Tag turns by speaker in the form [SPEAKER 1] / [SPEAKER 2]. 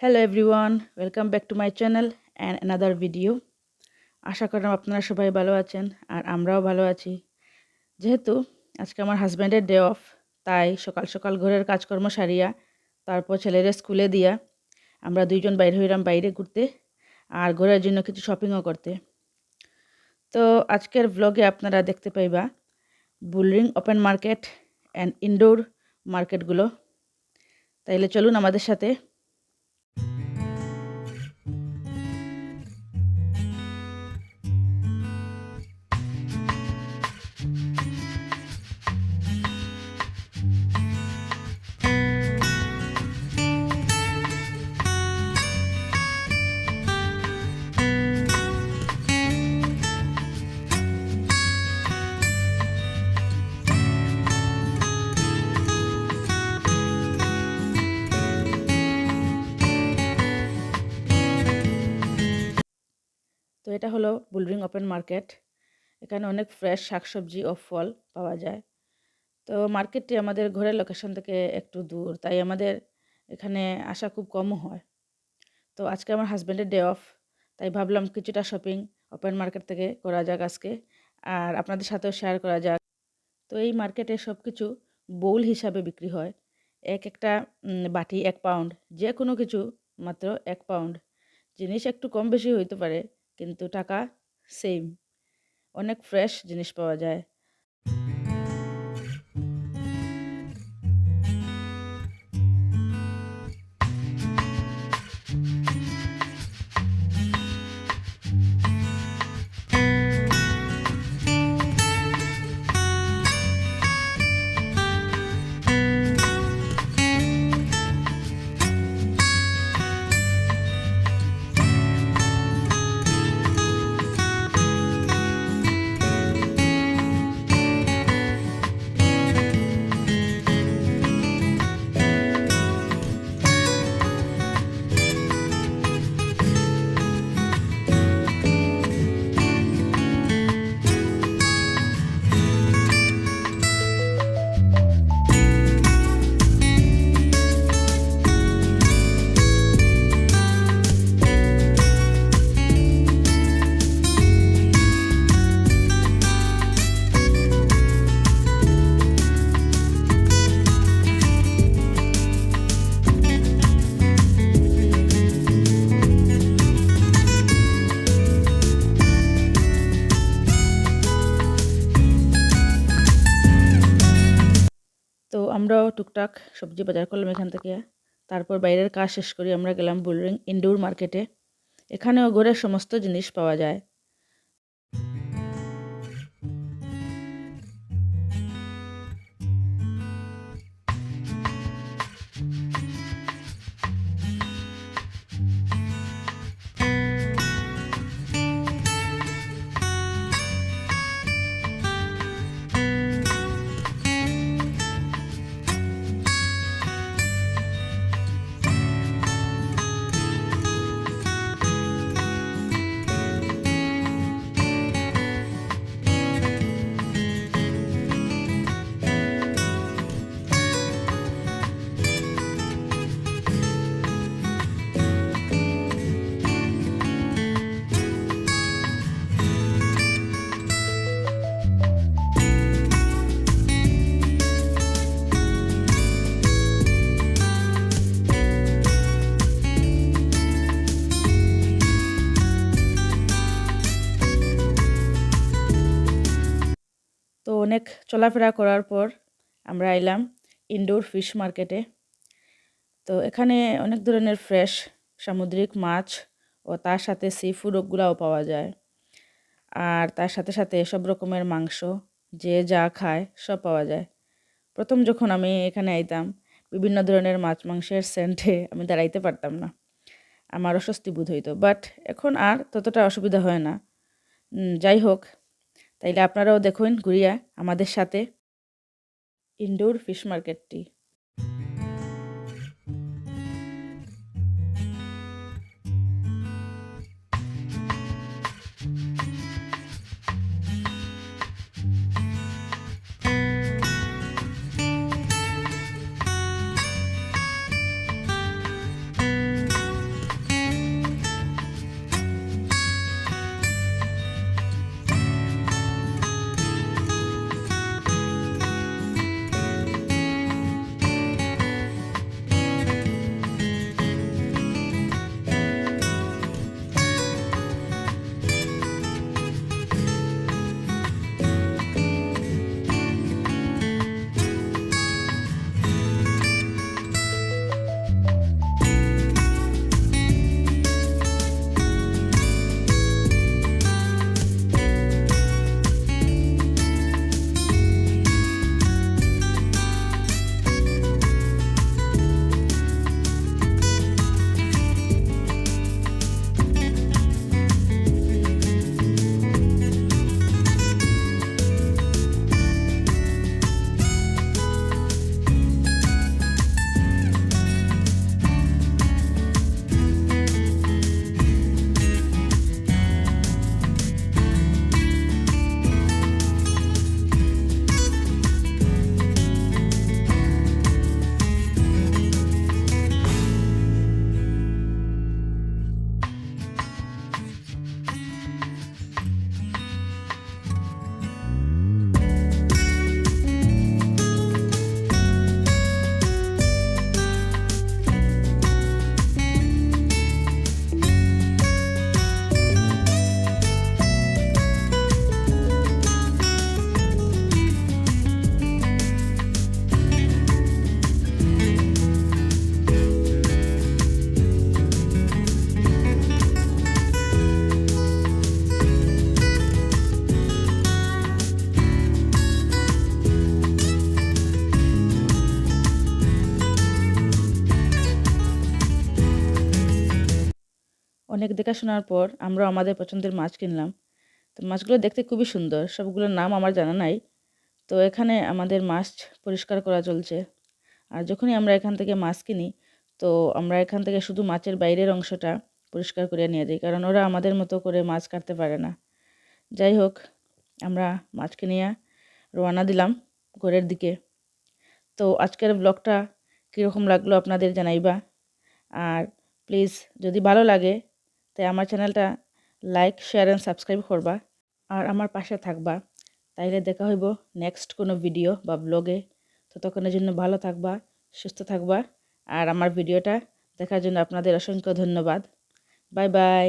[SPEAKER 1] Hello everyone, welcome back to my channel and another video. আশা করলাম আপনারা সবাই ভালো আছেন আর আমরাও ভালো আছি। যেহেতু আজকে আমার হাজব্যান্ডের ডে অফ, তাই সকাল সকাল ঘরের কাজকর্ম সারিয়া তারপর ছেলেরা স্কুলে দিয়া আমরা দুইজন বাইরে হইলাম বাইরে ঘুরতে আর ঘরের জন্য কিছু শপিংও করতে। তো আজকের ব্লগে আপনারা দেখতে পাইবা বুলরিং ওপেন মার্কেট অ্যান্ড ইনডোর মার্কেটগুলো। তাইলে চলুন আমাদের সাথে। তো এটা হলো বুলরিং ওপেন মার্কেট। এখানে অনেক ফ্রেশ শাকসবজি ও ফল পাওয়া যায়। তো মার্কেটটি আমাদের ঘরের লোকেশন থেকে একটু দূর, তাই আমাদের এখানে আসা খুব কমও হয়। তো আজকে আমার হাজব্যান্ডের ডে অফ, তাই ভাবলাম কিছুটা শপিং ওপেন মার্কেট থেকে করা যাক আজকে, আর আপনাদের সাথেও শেয়ার করা যাক। তো এই মার্কেটে সব কিছু বোল হিসাবে বিক্রি হয়। একটা বাটি 1 পাউন্ড, যে কোনো কিছু মাত্র 1 পাউন্ড। জিনিস একটু কম বেশি হইতে পারে, কিন্তু টাকা সেম। অনেক ফ্রেশ জিনিস পাওয়া যায়। তো আমরাও টুকটাক সবজি বাজার করলাম এখান থেকে। তারপর বাইরের কাজ শেষ করে আমরা গেলাম বুলরিং ইনডোর মার্কেটে। এখানেও ঘরের সমস্ত জিনিস পাওয়া যায়। তো অনেক চলাফেরা করার পর আমরা এলাম ইনডোর ফিশ মার্কেটে। তো এখানে অনেক ধরনের ফ্রেশ সামুদ্রিক মাছ ও তার সাথে সি ফুডগুলাও পাওয়া যায়। আর তার সাথে সাথে সব রকমের মাংস, যে যা খায় সব পাওয়া যায়। প্রথম যখন আমি এখানে আইতাম, বিভিন্ন ধরনের মাছ মাংসের সেন্টে আমি দাঁড়াইতে পারতাম না, আমার অস্বস্তি বোধ হইতো। বাট এখন আর ততটা অসুবিধা হয় না। যাই হোক, তাইলে আপনারাও দেখুন ঘুরিয়া আমাদের সাথে ইনডোর ফিশ মার্কেটটি। অনেক দেখাশোনার পর আমরা আমাদের পছন্দের মাছ কিনলাম। তো মাছগুলো দেখতে খুবই সুন্দর, সবগুলোর নাম আমার জানা নাই। তো এখানে আমাদের মাছ পরিষ্কার করা চলছে। আর যখনই আমরা এখান থেকে মাছ কিনি, তো আমরা এখান থেকে শুধু মাছের বাইরের অংশটা পরিষ্কার করে নিয়ে যাই, কারণ ওরা আমাদের মতো করে মাছ কাটতে পারে না। যাই হোক, আমরা মাছ কিনিয়া রওনা দিলাম ঘরের দিকে। তো আজকের ব্লগটা কীরকম লাগলো আপনাদের জানাইবা। আর প্লিজ যদি ভালো লাগে তাই আমার চ্যানেলটা লাইক, শেয়ার অ্যান্ড সাবস্ক্রাইব করবা আর আমার পাশে থাকবা। তাইলে দেখা হইব নেক্সট কোনো ভিডিও বা ব্লগে। ততক্ষণের জন্য ভালো থাকবা, সুস্থ থাকবা। আর আমার ভিডিওটা দেখার জন্য আপনাদের অসংখ্য ধন্যবাদ। Bye bye.